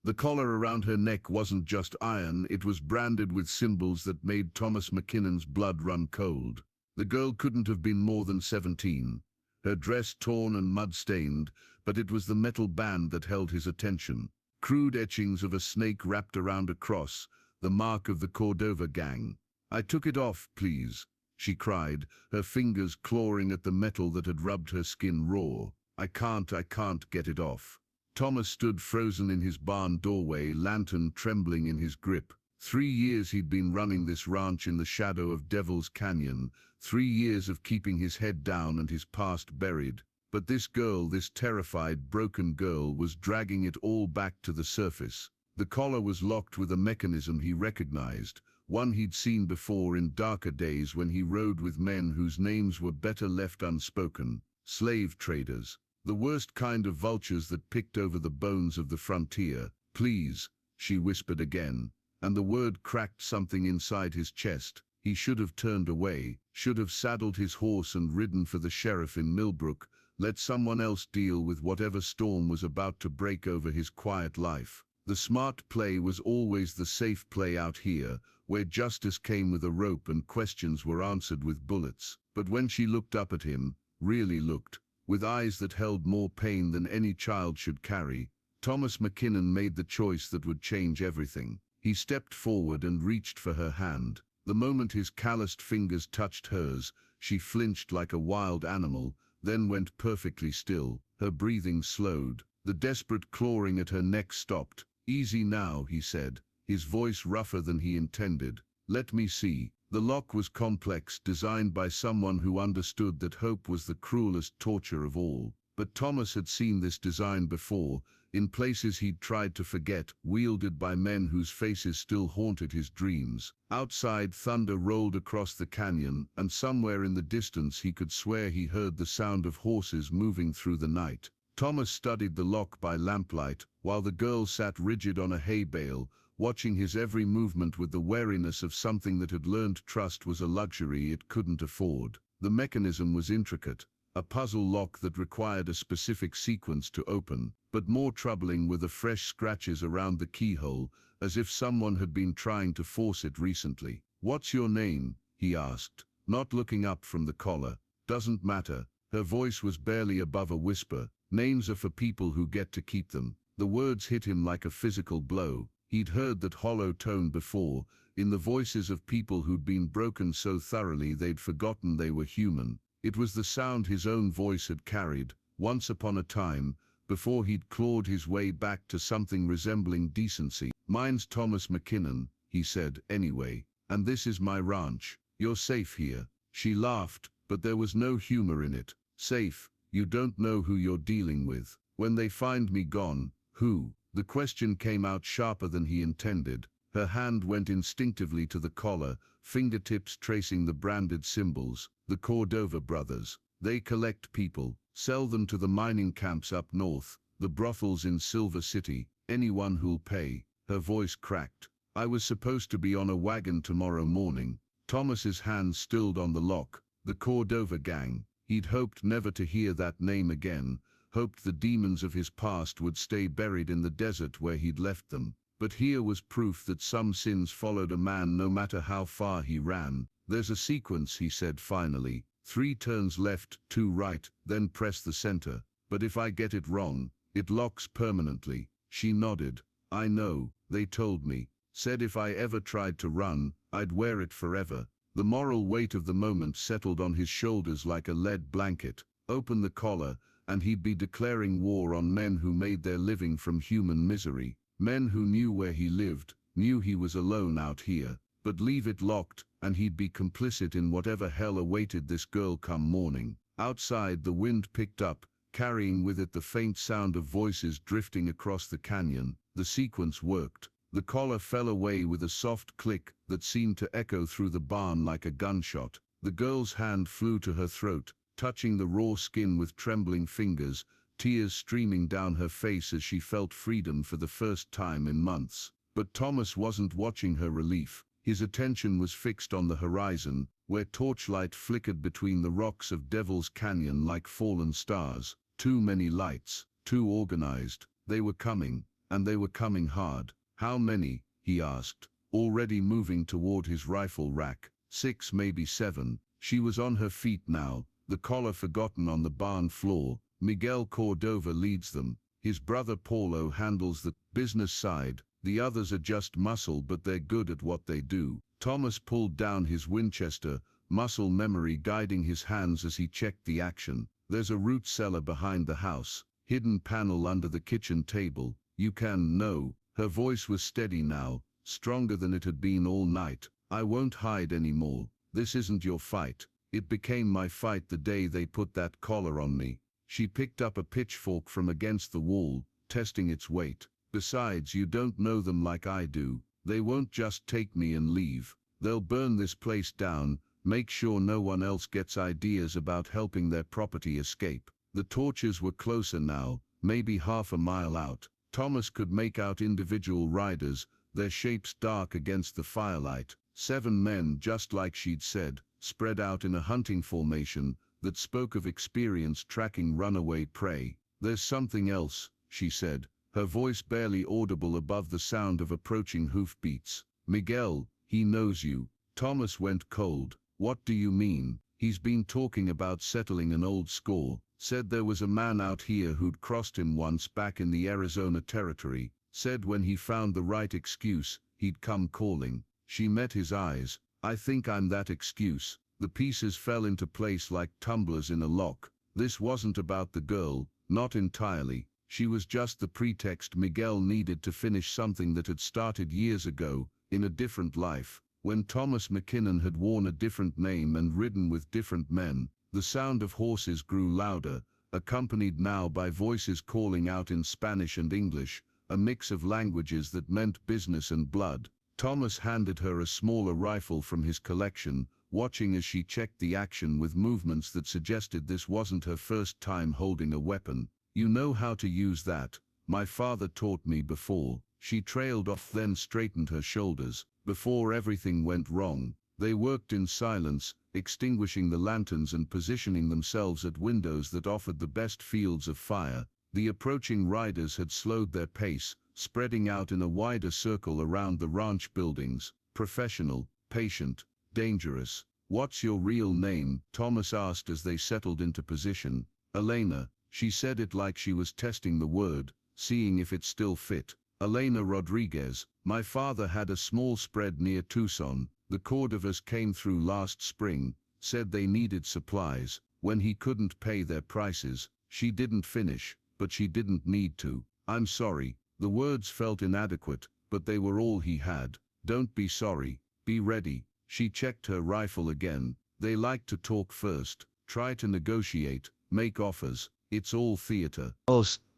The collar around her neck wasn't just iron, it was branded with symbols that made Thomas McKinnon's blood run cold. The girl couldn't have been more than 17. Her dress torn and mud-stained, but it was the metal band that held his attention. Crude etchings of a snake wrapped around a cross, the mark of the Cordova gang. "I took it off, please," she cried, her fingers clawing at the metal that had rubbed her skin raw. I can't get it off." Thomas stood frozen in his barn doorway, lantern trembling in his grip. 3 years he'd been running this ranch in the shadow of Devil's Canyon, 3 years of keeping his head down and his past buried. But this girl, this terrified, broken girl, was dragging it all back to the surface. The collar was locked with a mechanism he recognized, one he'd seen before in darker days when he rode with men whose names were better left unspoken. Slave traders. The worst kind of vultures that picked over the bones of the frontier. "Please," she whispered again, and the word cracked something inside his chest. He should have turned away, should have saddled his horse and ridden for the sheriff in Millbrook, let someone else deal with whatever storm was about to break over his quiet life. The smart play was always the safe play out here, where justice came with a rope and questions were answered with bullets. But when she looked up at him, really looked, with eyes that held more pain than any child should carry, Thomas McKinnon made the choice that would change everything. He stepped forward and reached for her hand. The moment his calloused fingers touched hers, she flinched like a wild animal, then went perfectly still. Her breathing slowed. The desperate clawing at her neck stopped. "Easy now," he said, his voice rougher than he intended. "Let me see." The lock was complex, designed by someone who understood that hope was the cruelest torture of all. But Thomas had seen this design before, in places he'd tried to forget, wielded by men whose faces still haunted his dreams. Outside, thunder rolled across the canyon, and somewhere in the distance he could swear he heard the sound of horses moving through the night. Thomas studied the lock by lamplight, while the girl sat rigid on a hay bale, watching his every movement with the wariness of something that had learned trust was a luxury it couldn't afford. The mechanism was intricate, a puzzle lock that required a specific sequence to open, but more troubling were the fresh scratches around the keyhole, as if someone had been trying to force it recently. "What's your name?" he asked, not looking up from the collar. "Doesn't matter." Her voice was barely above a whisper. "Names are for people who get to keep them." The words hit him like a physical blow. He'd heard that hollow tone before, in the voices of people who'd been broken so thoroughly they'd forgotten they were human. It was the sound his own voice had carried, once upon a time, before he'd clawed his way back to something resembling decency. "Mine's Thomas McKinnon," he said, "anyway, and this is my ranch. You're safe here." She laughed, but there was no humor in it. "Safe? You don't know who you're dealing with. When they find me gone, who?" The question came out sharper than he intended. Her hand went instinctively to the collar, fingertips tracing the branded symbols. "The Cordova brothers. They collect people, sell them to the mining camps up north, the brothels in Silver City, anyone who'll pay." Her voice cracked. "I was supposed to be on a wagon tomorrow morning." Thomas's hand stilled on the lock. The Cordova gang. He'd hoped never to hear that name again, hoped the demons of his past would stay buried in the desert where he'd left them. But here was proof that some sins followed a man no matter how far he ran. "There's a sequence," he said finally. 3 turns left, 2 right, then press the center. But if I get it wrong, it locks permanently." She nodded. "I know, they told me. Said if I ever tried to run, I'd wear it forever." The moral weight of the moment settled on his shoulders like a lead blanket. Open the collar, and he'd be declaring war on men who made their living from human misery. Men who knew where he lived, knew he was alone out here. But leave it locked, and he'd be complicit in whatever hell awaited this girl come morning. Outside, the wind picked up, carrying with it the faint sound of voices drifting across the canyon. The sequence worked. The collar fell away with a soft click that seemed to echo through the barn like a gunshot. The girl's hand flew to her throat, touching the raw skin with trembling fingers, tears streaming down her face as she felt freedom for the first time in months. But Thomas wasn't watching her relief. His attention was fixed on the horizon, where torchlight flickered between the rocks of Devil's Canyon like fallen stars. Too many lights, too organized. They were coming. and they were coming hard. How many? He asked, already moving toward his rifle rack. 6, maybe 7. She was on her feet now, the collar forgotten on the barn floor. Miguel Cordova leads them. His brother Paulo handles the business side. The others are just muscle, but they're good at what they do. Thomas pulled down his Winchester, muscle memory guiding his hands as he checked the action. There's a root cellar behind the house, hidden panel under the kitchen table. You can know. Her voice was steady now, stronger than it had been all night. I won't hide anymore. This isn't your fight. It became my fight the day they put that collar on me. She picked up a pitchfork from against the wall, testing its weight. Besides, you don't know them like I do. They won't just take me and leave. They'll burn this place down, make sure no one else gets ideas about helping their property escape. The torches were closer now, maybe half a mile out. Thomas could make out individual riders, their shapes dark against the firelight. 7 men, just like she'd said, spread out in a hunting formation that spoke of experience tracking runaway prey. There's something else, she said, her voice barely audible above the sound of approaching hoofbeats. Miguel, he knows you. Thomas went cold. What do you mean? He's been talking about settling an old score. Said there was a man out here who'd crossed him once back in the Arizona territory. Said when he found the right excuse, he'd come calling. She met his eyes. I think I'm that excuse. The pieces fell into place like tumblers in a lock. This wasn't about the girl, not entirely. She was just the pretext Miguel needed to finish something that had started years ago, in a different life. When Thomas McKinnon had worn a different name and ridden with different men, the sound of horses grew louder, accompanied now by voices calling out in Spanish and English, a mix of languages that meant business and blood. Thomas handed her a smaller rifle from his collection, watching as she checked the action with movements that suggested this wasn't her first time holding a weapon. You know how to use that. My father taught me before. She trailed off, then straightened her shoulders. Before everything went wrong, they worked in silence, extinguishing the lanterns and positioning themselves at windows that offered the best fields of fire. The approaching riders had slowed their pace, spreading out in a wider circle around the ranch buildings. Professional, patient, dangerous. What's your real name? Thomas asked as they settled into position. Elena. She said it like she was testing the word, seeing if it still fit. Elena Rodriguez. My father had a small spread near Tucson. The Cordovas came through last spring, said they needed supplies. When he couldn't pay their prices, she didn't finish, but she didn't need to. I'm sorry. The words felt inadequate, but they were all he had. Don't be sorry. Be ready. She checked her rifle again. They like to talk first, try to negotiate, make offers. It's all theater.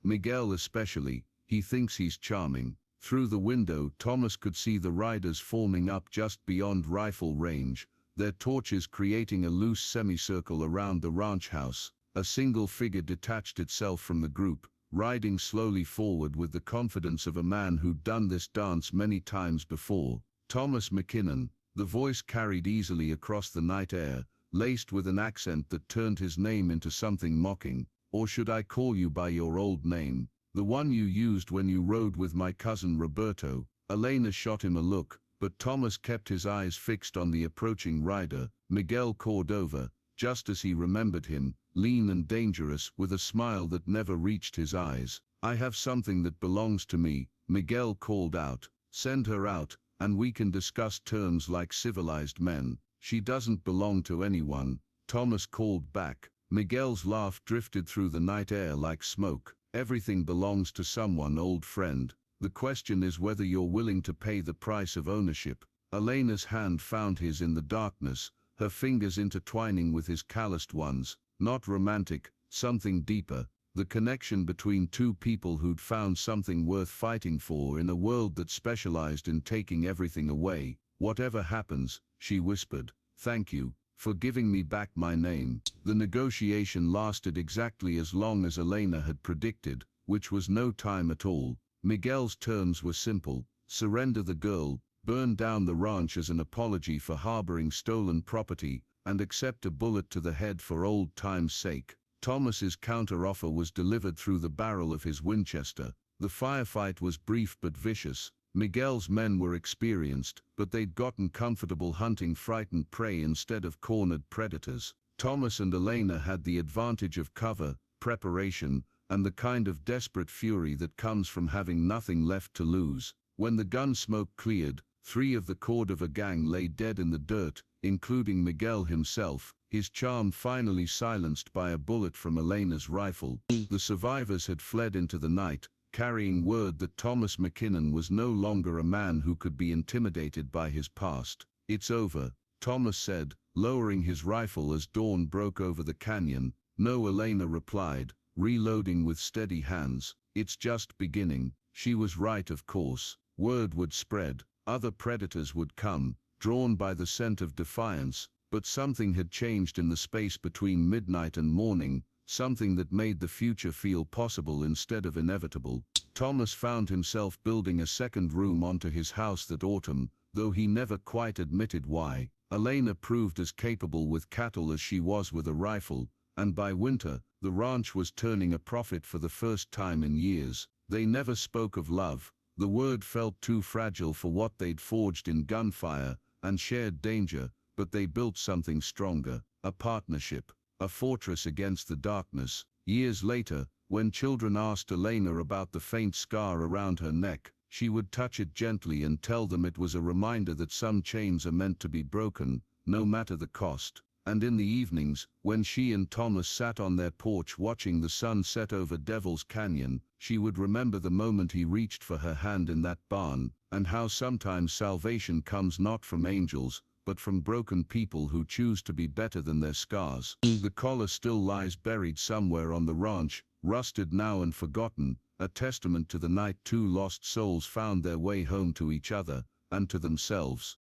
Miguel especially. He thinks he's charming. Through the window, Thomas could see the riders forming up just beyond rifle range, their torches creating a loose semicircle around the ranch house. A single figure detached itself from the group, riding slowly forward with the confidence of a man who'd done this dance many times before. Thomas McKinnon. The voice carried easily across the night air, laced with an accent that turned his name into something mocking. Or should I call you by your old name? The one you used when you rode with my cousin Roberto. Elena shot him a look, but Thomas kept his eyes fixed on the approaching rider, Miguel Cordova, just as he remembered him, lean and dangerous, with a smile that never reached his eyes. I have something that belongs to me, Miguel called out. Send her out, and we can discuss terms like civilized men. She doesn't belong to anyone, Thomas called back. Miguel's laugh drifted through the night air like smoke. Everything belongs to someone, old friend. The question is whether you're willing to pay the price of ownership. Elena's hand found his in the darkness, her fingers intertwining with his calloused ones. Not romantic, something deeper. The connection between two people who'd found something worth fighting for in a world that specialized in taking everything away. Whatever happens, she whispered, thank you for giving me back my name. The negotiation lasted exactly as long as Elena had predicted, which was no time at all. Miguel's terms were simple: surrender the girl, burn down the ranch as an apology for harboring stolen property, and accept a bullet to the head for old time's sake. Thomas's counter-offer was delivered through the barrel of his Winchester. The firefight was brief but vicious. Miguel's men were experienced, but they'd gotten comfortable hunting frightened prey instead of cornered predators. Thomas and Elena had the advantage of cover, preparation, and the kind of desperate fury that comes from having nothing left to lose. When the gun smoke cleared, 3 of the Cordova gang lay dead in the dirt, including Miguel himself, his charm finally silenced by a bullet from Elena's rifle. The survivors had fled into the night, carrying word that Thomas McKinnon was no longer a man who could be intimidated by his past. "It's over," Thomas said, lowering his rifle as dawn broke over the canyon. "No," Elena replied, reloading with steady hands. "It's just beginning." She was right, of course. Word would spread. Other predators would come, drawn by the scent of defiance, but something had changed in the space between midnight and morning, something that made the future feel possible instead of inevitable. Thomas found himself building a second room onto his house that autumn, though he never quite admitted why. Elena proved as capable with cattle as she was with a rifle, and by winter, the ranch was turning a profit for the first time in years. They never spoke of love. The word felt too fragile for what they'd forged in gunfire and shared danger, but they built something stronger, a partnership, a fortress against the darkness. Years later, when children asked Elena about the faint scar around her neck, she would touch it gently and tell them it was a reminder that some chains are meant to be broken, no matter the cost. And in the evenings, when she and Thomas sat on their porch watching the sun set over Devil's Canyon, she would remember the moment he reached for her hand in that barn, and how sometimes salvation comes not from angels, but from broken people who choose to be better than their scars. The collar still lies buried somewhere on the ranch, rusted now and forgotten, a testament to the night 2 lost souls found their way home to each other, and to themselves.